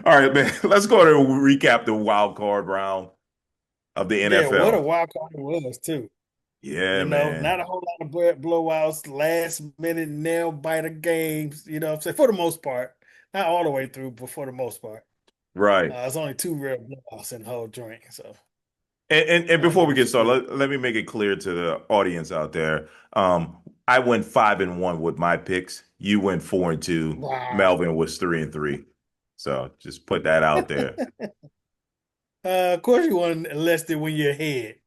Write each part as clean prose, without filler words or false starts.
All right, man. Let's go to recap the wild card round of the Yeah, what a NFL. wild card it was too. Yeah, man. Not a whole lot of blowouts, last minute nail biter games. You know what I'm saying? For the most part, not all the way through, but for the most part, Right. it's only two real blowouts in the whole joint. So And I'll before give we it get some credit. started, let me make it clear to the audience out there. I went 5-1 with my picks. You went 4-2. Wow. Melvin was 3-3. So just put that out there. Of course, you want less than when you're ahead.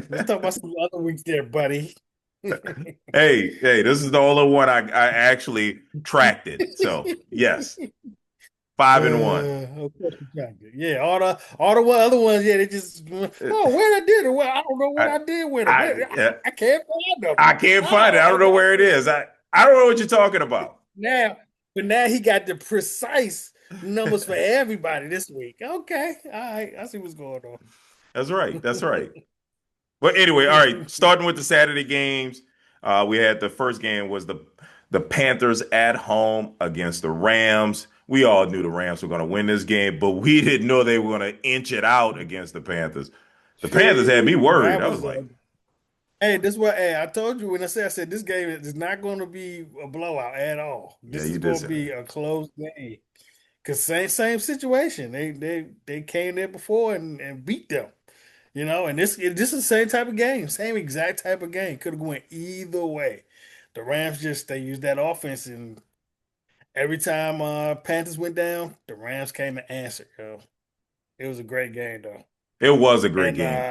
Let's talk about some other weeks there, buddy. Hey, this is the only one I actually tracked it. So yes, 5-1. Of course you can. Yeah, all the other ones, yeah, they just oh, where I did it. Well, I don't know what I I did with them. I I can't find them. I can't find it. I Oh, don't know where it is. I don't know what you're talking about. now, but now he got the precise numbers for everybody this week. Okay, all right, I see what's going That's right. on. That's right. But anyway, all right. Starting with the Saturday games, we had the first game was the Panthers at home against the Rams. We all knew the Rams were going to win this game, but we didn't know they were going to inch it out against the Panthers. The Panthers had me Phew, worried. that I was was like, hey, this what hey, I told you when I said this game is not going to be a blowout at all. yeah, This is you did going to say be that. a close game. Cause same situation. They came there before and beat them. And this is the same type of game, same exact type of game. Could have went either way. The Rams just they used that offense, and every time Panthers went down, the Rams came and answered. It was a great game though. It was a great And game.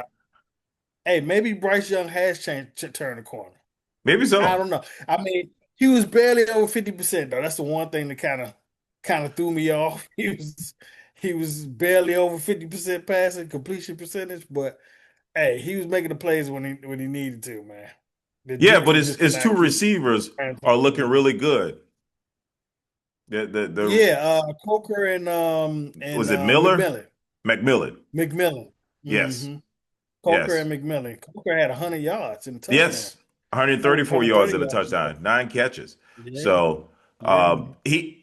hey, maybe Bryce Young has turned the corner. Maybe I so. don't know. I mean, he was barely over 50% though. That's the one thing that kind of threw me off. He was barely over 50% passing completion percentage, but hey, he was making the plays when he needed to, man. The Yeah, but defense his just could two not keep receivers trying to are take looking advantage. really good. The Yeah, Coker and was it Miller? McMillan. McMillan. McMillan. Yes. hmm Coker Yes. and McMillan. Coker had 100 yards in the touchdown. Yes, 134 yards 130 in a yards. touchdown, 9 catches. Yeah. So Yeah. he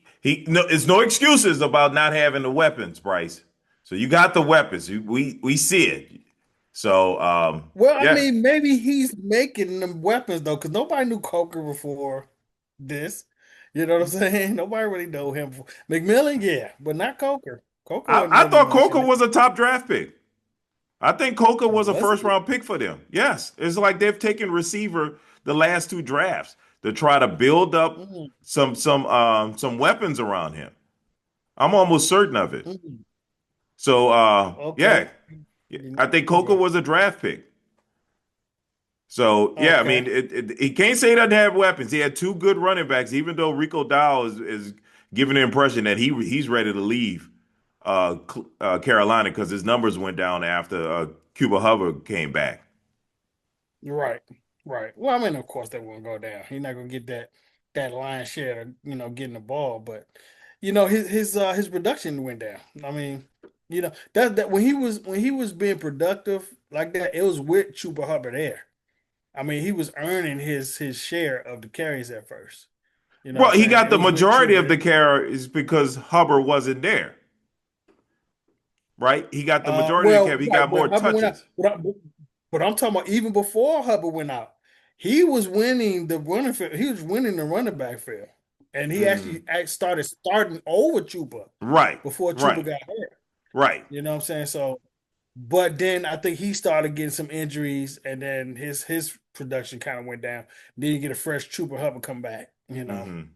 no, it's no excuses about not having the weapons, Bryce. So you got the weapons. We see it. So Well, I yeah, mean, maybe he's making them weapons though, because nobody knew Coker before this. You know what I'm saying? Nobody really know him. McMillan, yeah, but not Coker. Coker wasn't I nobody thought watching Coca that. was a top draft pick. I think Coca was a Was first he? round pick for them. Yes, it's like they've taken receiver the last two drafts to try to build up Mm, some weapons around him. I'm almost certain of it. mm. So Okay. yeah, Didn't I think know Coca that. was a draft pick. So yeah, I mean, Okay. he can't say he doesn't have weapons. He had two good running backs, even though Rico Dow is giving the impression that he's ready to leave Carolina because his numbers went down after Cuba Hubbard came back. Right. Right. Well, I mean, of course that won't go down. He's not gonna get that lion's share of, getting the ball, but his production went down. I mean, that when he was being productive like that, it was with Chuba Hubbard there. I mean, he was earning his share of the carries at first. You know what Well, I'm he saying? got It the was with majority Chuba of the there. carries because Hubbard wasn't there, right? He got the majority of the Well, carry. He right, got when more Hubbard went out, touches. but I'm talking about even before Hubbard went out, he was winning the running field. He was winning the running back field, and he Mm, actually started starting over Chuba right, before Chuba right, got hurt. right. You know what I'm saying? So, but then I think he started getting some injuries, and then his production kind of went down. Then you get a fresh Chuba Hubbard come back. Hmm.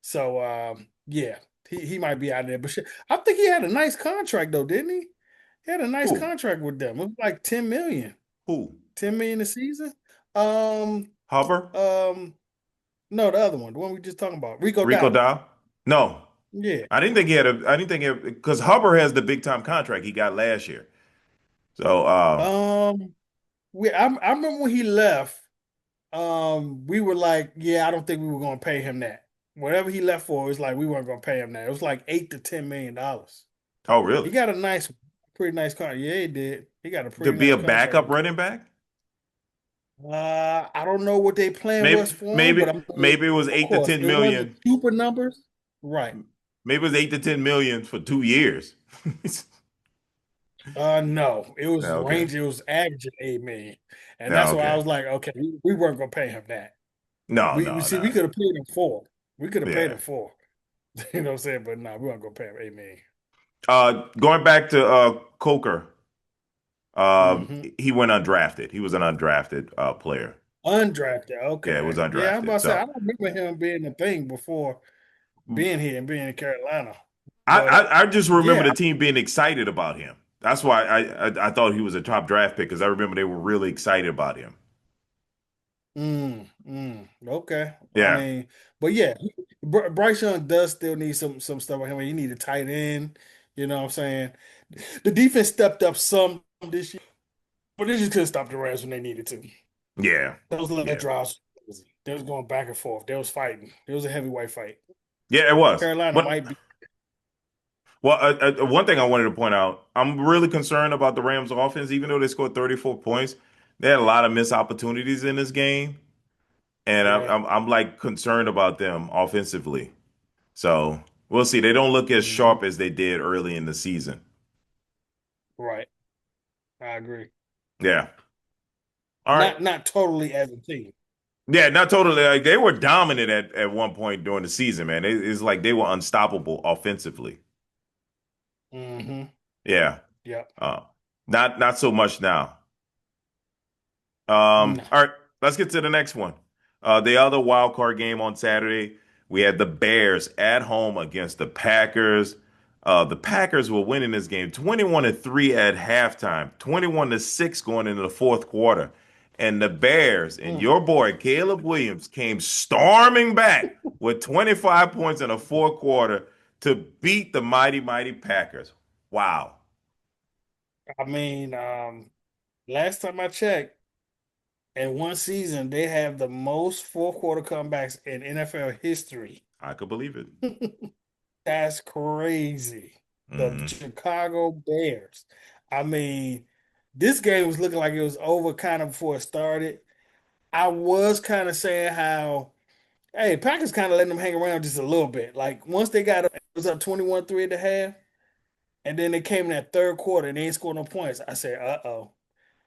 So yeah, he might be out there, but shit, I think he had a nice contract though, didn't he? He had a nice Who? contract with them. It was like 10 million. Who? 10 million a season. Um, Hubbard? um, no, the other one, the one we just talking about, Rico Rico Dowdle. Dow? No, Yeah. I didn't think he had a. I didn't think it because Hubbard has the big time contract he got last year. So Um, I remember when he left. We were like, yeah, I don't think we were gonna pay him that. Whatever he left for, it was like we weren't gonna pay him that. It was like $8 to $10 million. oh He really? got a pretty nice contract. Yeah, he did. He got a To pretty be nice a contract backup with. running back? I don't know what their plan was Maybe for him, but maybe I mean, maybe it was of eight to course, ten it wasn't million. super numbers, right? Maybe it was 8 to 10 million for 2 years. No, it was Okay. range. It was averaging 8 million, and No, that's why I okay. was like, okay, we weren't gonna pay him that. No, We no, see we no. could have paid him four. We could have paid Yeah. him four. You know what I'm saying? But no, we weren't gonna pay him 8 million. Going back to Coker, Hmm. he went undrafted. He was an undrafted player. Undrafted. Yeah, it was Okay. Yeah, I'm about undrafted. to say I So don't remember him being a thing before being here and being in Carolina. I, But I just remember yeah. the team being excited about him. That's why I thought he was a top draft pick because I remember they were really excited about him. Okay. I Yeah, mean, but yeah, Bryce Young does still need some stuff with him. He need a tight end. You know what I'm saying? The defense stepped up some this year, but they just couldn't stop the Rams when they needed to. yeah, Those led yeah, drives, they was going back and forth. They was fighting. It was a heavyweight fight. yeah. It was. Carolina But might be. well, one thing I wanted to point out, I'm really concerned about the Rams' offense. Even though they scored 34 points, they had a lot of missed opportunities in this game, and Yeah. I'm like concerned about them offensively. So we'll see. They don't look as Hmm. sharp as they did early in the season. Right. I agree. Yeah. All right. Not totally as a team. Yeah, not totally. Like they were dominant at one point during the season, man. It's like they were unstoppable offensively. Hmm. Yeah. Yep. Uh, not so much now. No. All right, let's get to the next one. The other wild card game on Saturday, we had the Bears at home against the Packers. The Packers were winning this game 21-3 at halftime, 21-6 going into the fourth quarter. And the Bears and Mm. your boy Caleb Williams came storming back with 25 points in the fourth quarter to beat the mighty Packers. Wow. I mean, last time I checked, in one season, they have the most fourth quarter comebacks in NFL history. I could believe it. That's crazy. The Hmm. Chicago Bears. I mean, this game was looking like it was over kind of before it started. I was kind of saying how, hey, Packers kind of letting them hang around just a little bit. Like once they got up, it was up 21-3 at the half, and then they came in that third quarter and they ain't scored no points. I said, uh-oh,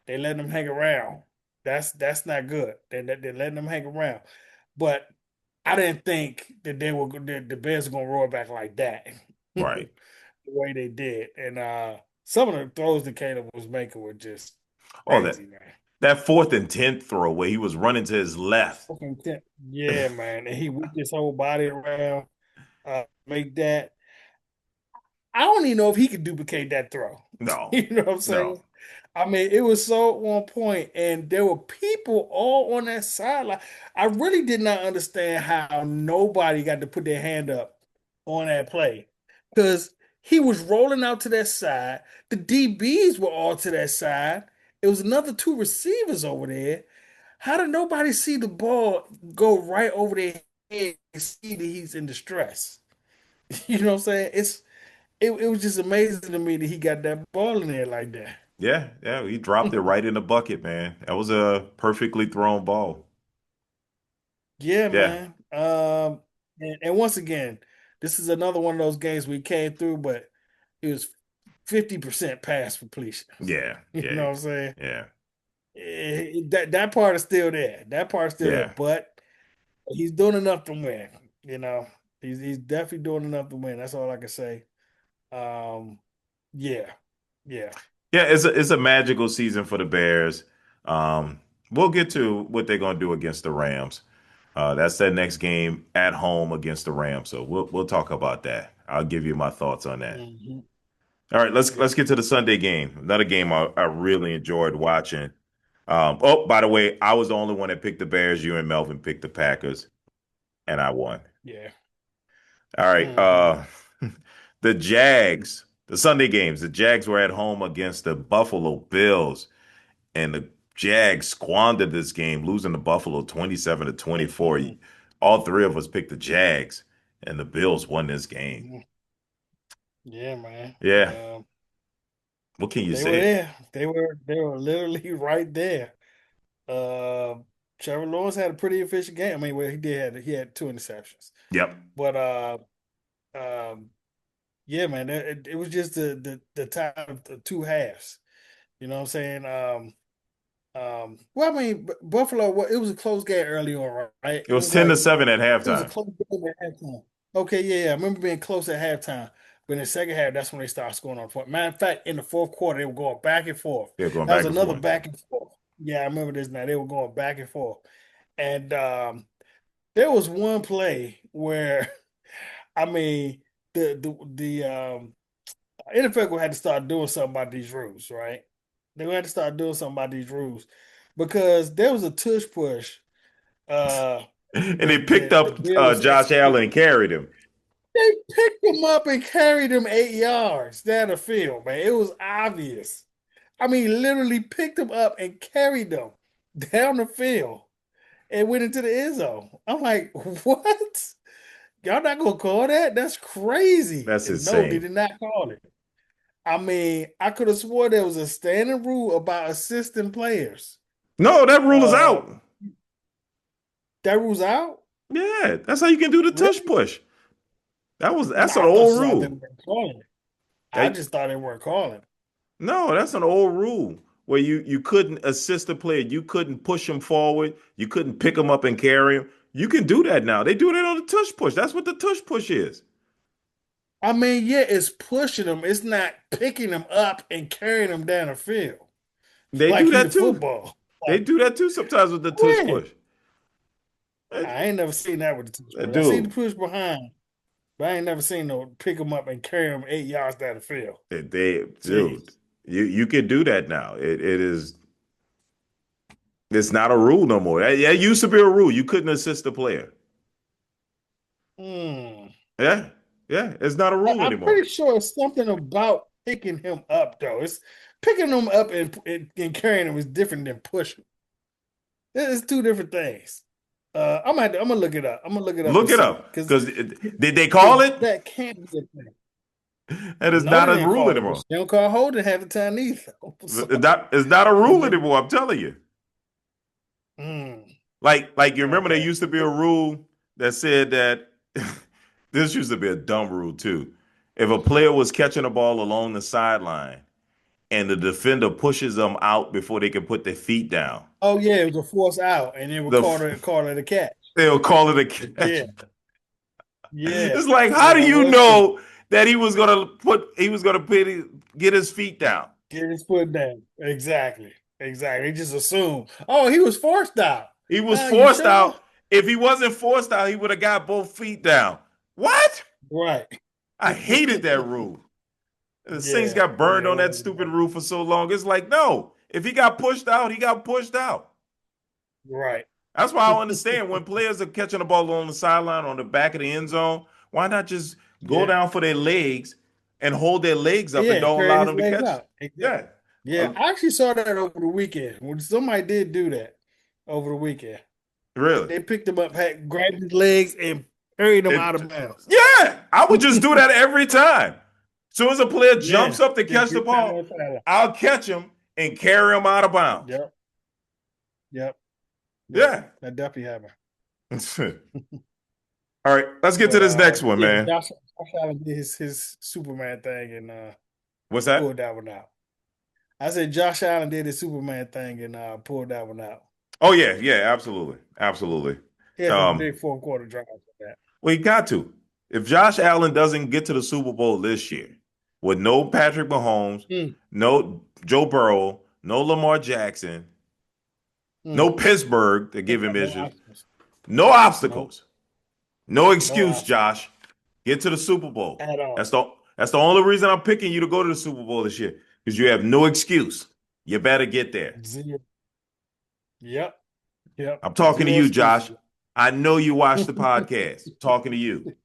they letting them hang around. That's not good. They're letting them hang around. But I didn't think that the Bears were gonna roar back like that. Right. The way they did. And some of the throws that Caleb was making were just Oh, that crazy, man. that 4th and 10 throw where he was running to his left. Yeah, man. And he whipped his whole body around, make that. I don't even know if he could duplicate that throw. No, You know what I'm no. saying? I mean, it was so on point, and there were people all on that sideline. I really did not understand how nobody got to put their hand up on that play because he was rolling out to that side. The DBs were all to that side. It was another two receivers over there. How did nobody see the ball go right over their head and see that he's in distress? You know what I'm saying? It was just amazing to me that he got that ball in there like that. Yeah, yeah, he dropped it right in the bucket, man. That was a perfectly thrown ball. Yeah, Yeah, man. And once again, this is another one of those games we came through, but it was 50% pass completions. yeah, You know yeah, what I'm saying? yeah, That part is still there. That part is still there, yeah. but he's doing enough to win. You know, he's definitely doing enough to win. That's all I can say. Um, yeah, yeah. Yeah, it's a magical season for the Bears. Um, we'll get to what they're gonna do against the Rams. That's their next game at home against the Rams. So we'll talk about that. I'll give you my thoughts on that. Hmm. All right, let's Yep. get to the Sunday game. Another game I really enjoyed watching. Oh, by the way, I was the only one that picked the Bears. You and Melvin picked the Packers, and I won. Yeah. All right. Hmm. The Jags, the Sunday games, the Jags were at home against the Buffalo Bills, and the Jags squandered this game, losing to Buffalo 27-24. All three of us picked the Jags, and the Bills won this game. Yeah, man. Yeah. What can you They were say? there. They were literally right there. Uh, Trevor Lawrence had a pretty efficient game. I mean, well, he had two interceptions, Yep. but Um, yeah, man, it was just the time of the two halves. You know what I'm saying? Well, I mean, Buffalo. It was a close game early on, right? It was 10-7 at It was a halftime. close game at halftime. Okay, yeah, I remember being close at halftime, but in the second half, that's when they started scoring on point. Matter of fact, in the fourth quarter, they were going back and forth. They're going That was back and another forth. back and forth. Yeah, I remember this now. They were going back and forth, and there was one play where, I mean, the NFL had to start doing something about these rules, right? They had to start doing something about these rules because there was a tush push uh And they that picked the up bill was Josh Allen executing. and carried him. They picked him up and carried him 8 yards down the field, man. It was obvious. I mean, literally picked him up and carried them down the field and went into the end zone. I'm like, what? Y'all not gonna call that? That's crazy. That's And no, they insane. did not call it. I mean, I could have swore there was a standing rule about assisting players. No, that rule is Uh, out. that rule's out? Yeah, that's how you can do the tush Really? push. No, That's an I thought old so. They rule. weren't calling it. I That- just thought they weren't calling it. no, that's an old rule where you couldn't assist a player, you couldn't push him forward, you couldn't pick him up and carry him. You can do that now. They do that on the tush push. That's what the tush push is. I mean, yeah, it's pushing them. It's not picking them up and carrying them down the field They do like in the that too. football. They Like, do that too sometimes with the tush when? push. They, I ain't never seen that with the push. they I seen the do. push behind, but I ain't never seen no pick them up and carry them 8 yards down the field. Dude, Jeez. you can do that now. It's not a rule no more. That used to be a rule. You couldn't assist the player. Hmm. Yeah, yeah, it's not a rule I'm anymore. pretty sure it's something about picking him up, though. It's picking him up and carrying him is different than pushing. It's two different things. I'm gonna look it up. I'm gonna look it up and Look it see up because because did they call it? that can't be a thing. That is No, not they a didn't rule call it, but anymore. they don't call holding half the time either. So, It's not a I rule mean, anymore. I'm telling you. mm, Like you remember there okay. used to be a rule that said that this used to be a dumb rule too. If a player was catching a ball along the sideline and the defender pushes them out before they can put their feet down, Oh yeah, it was a force out, and they would the call it a catch. they'll call it a catch. Yeah, yeah, It's like, how yeah. do That you was true. know that he was gonna get his feet down? Get his foot down. Exactly, exactly. They just assume. Oh, he was forced out. He was You forced sure? out. If he wasn't forced out, he would have got both feet down. What? Right. I hated that rule. The Saints Yeah, got yeah. burned on that stupid rule for so long. It's like, no, if he got pushed out, he got pushed out. Right. That's why I understand when players are catching the ball on the sideline on the back of the end zone, why not just go Yeah. down for their legs and hold their legs up and Yeah, don't carry allow his them to legs catch? out. Exactly. Yeah. Yeah, I actually saw that over the weekend. When somebody did do that over the weekend. Really. They picked him up, grabbed his legs, and carried him out It, of bounds. yeah, I would just do that every time. As soon as a player Yeah. jumps up to Just catch the get down ball, that sideline. I'll catch him and carry him out of bounds. Yep. Yep. Yep. Yeah. That definitely happened. All right, let's get to But this next one, yeah, man. Josh Allen did his Superman thing and What's that? pulled that one out. I said Josh Allen did his Superman thing and pulled that one out. Oh yeah, yeah, absolutely, absolutely. He had some Um, big fourth quarter drives with that. well, he got to. If Josh Allen doesn't get to the Super Bowl this year, with no Patrick Mahomes, Mm, no Joe Burrow, no Lamar Jackson, no mm. Pittsburgh to He give him got no issues, obstacles. no Nope. obstacles, no No excuse, obstacles Josh. Get to the Super Bowl. at all. That's the only reason I'm picking you to go to the Super Bowl this year because you have no excuse. You better get there. Zero. Yep. Yep. I'm talking to Zero you, excuses. Josh. I know you watch the podcast. I'm talking to you.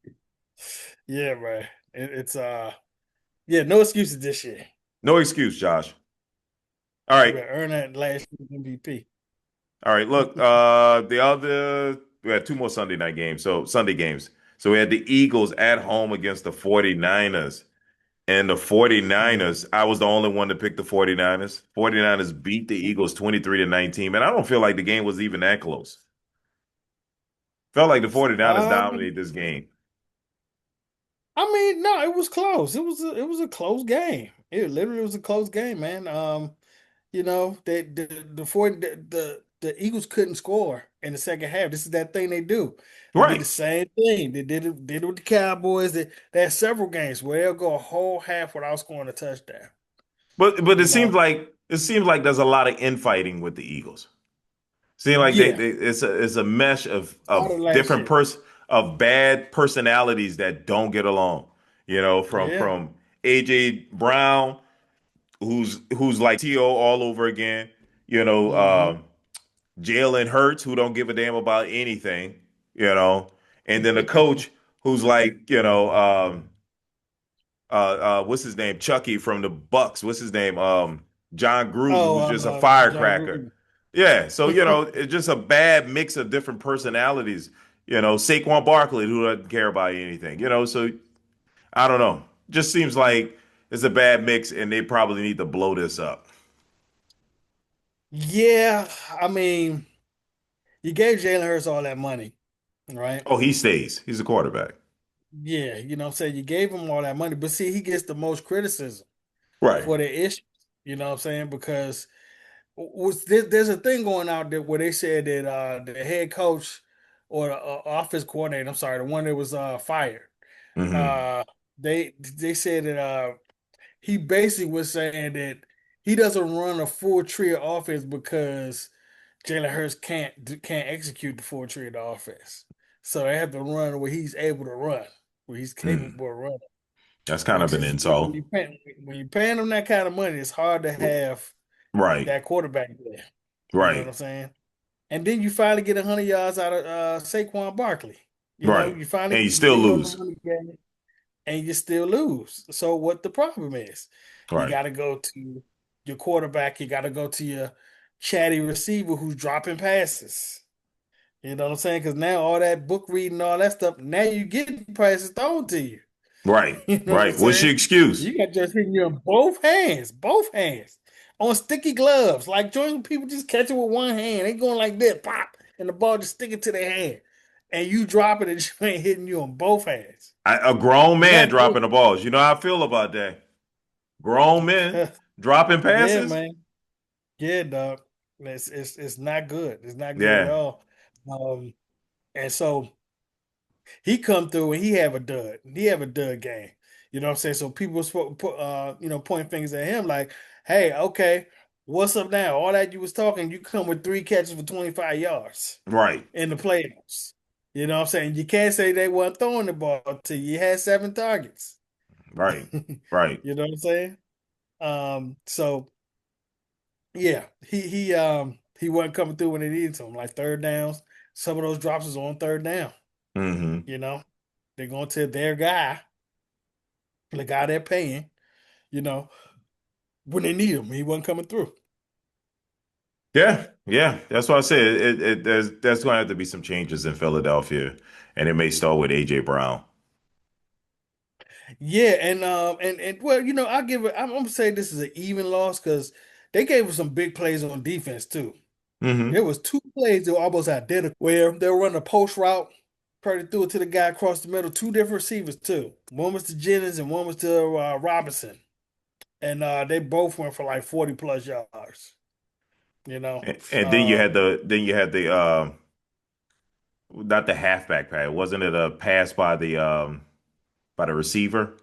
Yeah, man. It's yeah, no excuses this year. No excuse, Josh. All You right. better earn that last year's MVP. All right. Look, the other we had two more Sunday night games. So Sunday games. So we had the Eagles at home against the 49ers. And the Mm. 49ers, I was the only one to pick the 49ers. 49ers beat the Eagles 23-19. Man, I don't feel like the game was even that close. Felt like the 49ers Um, dominated this game. I mean, no, it was close. It was a close game. It literally was a close game, man. The Eagles couldn't score in the second half. This is that thing they do. They did the Right. same thing. They did it with the Cowboys. They had several games where they'll go a whole half without scoring a touchdown. But You know, it seems like there's a lot of infighting with the Eagles. Seems like yeah, it's a mesh started of last different year. of bad personalities that don't get along. You know, Yeah. from AJ Brown, who's like TO all over again. You know, Hmm. Jalen Hurts, who don't give a damn about anything. You know, and then the coach who's like, what's his name? Chucky from the Bucks. What's his name? John Gruden, Oh, who's just a John firecracker. Gruden. Yeah, so it's just a bad mix of different personalities. Saquon Barkley, who doesn't care about anything. So I don't know. Just seems like it's a bad mix, and they probably need to blow this up. Yeah, I mean, you gave Jalen Hurts all that money, right? Oh, he stays. He's a quarterback. Yeah, you know what I'm saying? You gave him all that money, but see, he gets the most criticism Right. for their issues. You know what I'm saying? Because there's a thing going out there where they said that the head coach or the office coordinator, I'm sorry, the one that was fired, Hmm. uh, they said that he basically was saying that he doesn't run a full tree of offense because Jalen Hurts can't execute the full tree of the offense. So they have to run where he's able to run, where he's Mm. capable of running. That's kind Which of an is when insult. you paying them that kind of money, it's hard to have Right. that quarterback there. You know what Right. I'm saying? And then you finally get 100 yards out of Saquon Barkley. Right. You finally And you get still big on the lose. running game, and you still lose. So what the problem is? You Right. got to go to your quarterback. You got to go to your chatty receiver who's dropping passes. You know what I'm saying? Because now all that book reading, all that stuff, now you get passes thrown to you. Right. You know what I'm Right. What's your saying? excuse? You got just hitting you in both hands, on sticky gloves. Like joint people just catch it with one hand. They going like this, pop, and the ball just sticking to their hand, and you drop it and you ain't hitting you on both hands. A grown man Now, dropping the balls. You know how I feel about that. Grown men dropping yeah, passes. man, yeah, dog. It's not good. It's not good at Yeah. all. Um, and so he come through and he have a dud. He have a dud game. You know what I'm saying? So people point fingers at him like, hey, okay, what's up now? All that you was talking, you come with 3 catches for 25 yards Right. in the playoffs. You know what I'm saying? You can't say they weren't throwing the ball to you. You had 7 targets. Right. Right. You know what I'm saying? So yeah, he wasn't coming through when they needed him, like third downs. Some of those drops was on third down, Hmm. you know. They're going to their guy, the guy they're paying, you know, when they need him. He wasn't coming through. Yeah. Yeah. That's why I said there's going to have to be some changes in Philadelphia, and it may start with AJ Brown. Yeah, and well, I'll give it. I'm gonna say this is an even loss because they gave us some big plays on defense too. There Hmm. was 2 plays that were almost identical where they were running a post route. Purdy threw it to the guy across the middle. 2 different receivers too. One was to Jennings and one was to Robinson, and they both went for like 40 plus yards. You know, And um, then you had the not the halfback pass. Wasn't it a pass by the receiver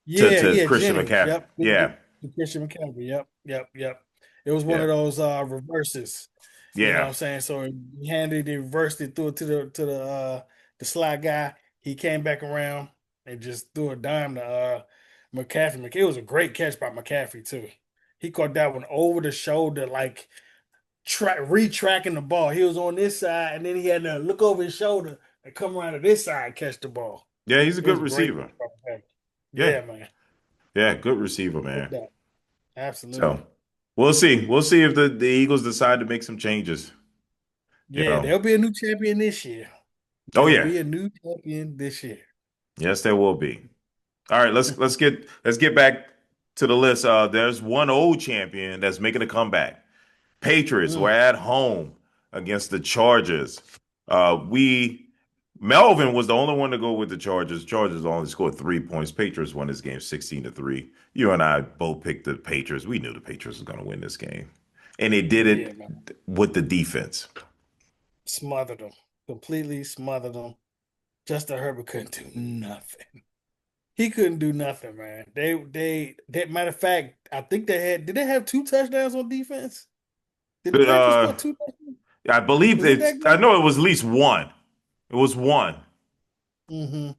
Yeah, to yeah, Christian Jennings. McCaffrey? Yep. Yeah. The Christian McCaffrey. Yep, yep, yep. It was one Yeah. of those reverses. You know what Yeah. I'm saying? So he handed it, reversed it, threw it to the slot guy. He came back around and just threw a dime to McCaffrey. It was a great catch by McCaffrey too. He caught that one over the shoulder, like retracking the ball. He was on this side, and then he had to look over his shoulder and come around to this side and catch the ball. Yeah, he's a It good was a great receiver. catch by McCaffrey. Yeah. Yeah, man. Yeah, good receiver, No man. doubt. So Absolutely. we'll see. We'll see if the Eagles decide to make some changes. You Yeah, know. there'll be a new champion this year. Oh There'll yeah. be a new champion this year. Yes, there will be. All right, let's get back to the list. There's one old champion that's making a comeback. Patriots were Mm. at home against the Chargers. We Melvin was the only one to go with the Chargers. Chargers only scored 3 points. Patriots won this game 16-3. You and I both picked the Patriots. We knew the Patriots was going to win this game. And they did Yeah, it man. with the defense. Smothered them. Completely smothered them. Justin Herbert couldn't do nothing. He couldn't do nothing, man. That matter of fact, I think did they have two touchdowns on defense? Did the But Patriots score two touchdowns? I believe Was it that I game? know it was at least one. It was one. Mm-hmm.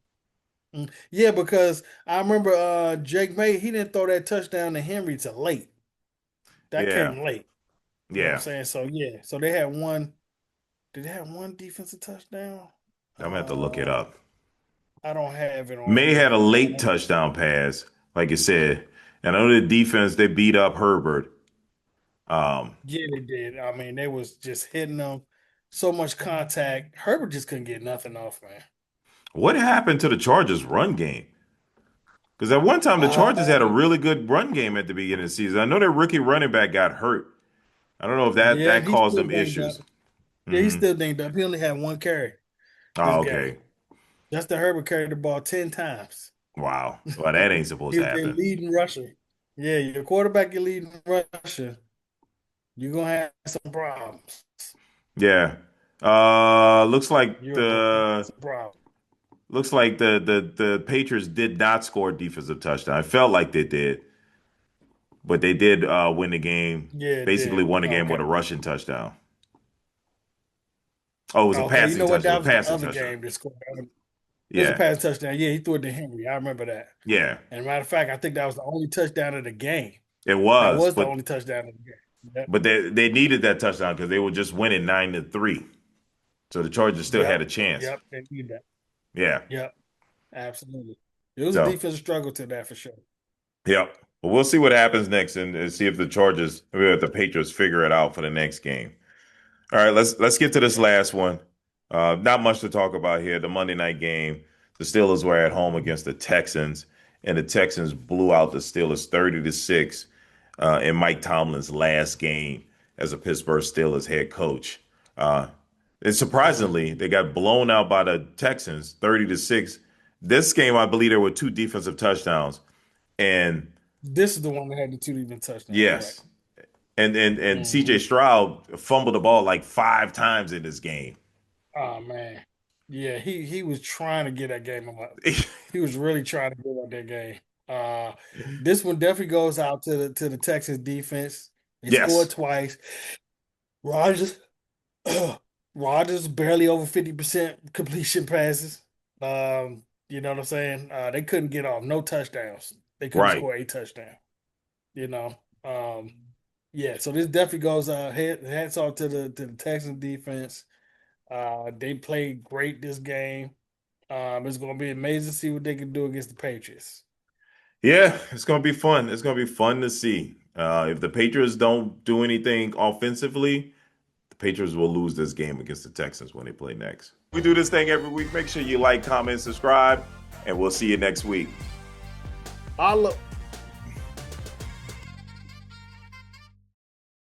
Yeah, because I remember Jake May, he didn't throw that touchdown to Henry till late. That Yeah. came late. You know what I'm Yeah. saying? So yeah. So they had one. Did they have one defensive touchdown? I'm gonna have to look it Uh up. I don't have it on May had a here. late touchdown pass, like I said. And I know the defense they beat up Herbert. Um, Yeah, they did. I mean, they was just hitting them. So much contact. Herbert just couldn't get nothing off, man. what happened to the Chargers run game? Because at one time the Chargers had a Um, really good run game at the beginning of the season. I know their rookie running back got hurt. I don't know if yeah, that he's caused still them banged up. issues. Yeah, he's Hmm. still dinged up. He only had one carry this Oh, game. okay. Justin Herbert carried the ball 10 times. Wow. Well, that ain't supposed He to was their happen. leading rusher. Yeah, your quarterback, your leading rusher. You're gonna have some problems. Yeah. You're gonna have some problems. Looks like the Patriots did not score a defensive touchdown. I felt like they did, but they did win the game. Yeah, it Basically did. won the game Okay. with a rushing touchdown. Oh, it was a Okay. You passing know what? touchdown. That A was the passing other touchdown. game that scored. It was a Yeah. pass touchdown. Yeah, he threw it to Henry. I remember that. Yeah. And matter of fact, I think that was the only touchdown of the game. It That was, was the only touchdown of the game. Yep. but they needed that touchdown because they were just winning 9-3. So the Chargers still had Yep. a chance. Yep. They need that. Yeah. Yep. Absolutely. It was a So, defensive struggle to that for sure. yeah. But we'll see what happens next and see if the Chargers, if the Patriots figure it out for the next game. All right, let's get to this Yeah. last one. Not much to talk about here. The Monday night game. The Steelers were at home against the Texans, and the Texans blew out the Steelers 30-6 in Mike Tomlin's last game as a Pittsburgh Steelers head coach. Uh, and surprisingly, Mhm. they got blown out by the Texans 30-6. This game, I believe there were two defensive touchdowns. And This is the one that had the two defense touchdowns, correct? yes, and CJ Hmm. Stroud fumbled the ball like 5 times in this game. Oh man. Yeah, he was trying to get that game up. He was really trying to get out that game. Uh this one definitely goes out to the Texas defense. They scored Yes, twice. Rogers Rogers barely over 50% completion passes. You know what I'm saying? They couldn't get off, no touchdowns. They couldn't right. score a touchdown, you know. Yeah, so this definitely goes hats off to the Texans defense. They played great this game. It's gonna be amazing to see what they can do against the Patriots. Yeah, it's gonna be fun. It's gonna be fun to see. If the Patriots don't do anything offensively, the Patriots will lose this game against the Texans when they play next. We do this thing every week. Make sure you like, comment, subscribe, and we'll see you next week. I look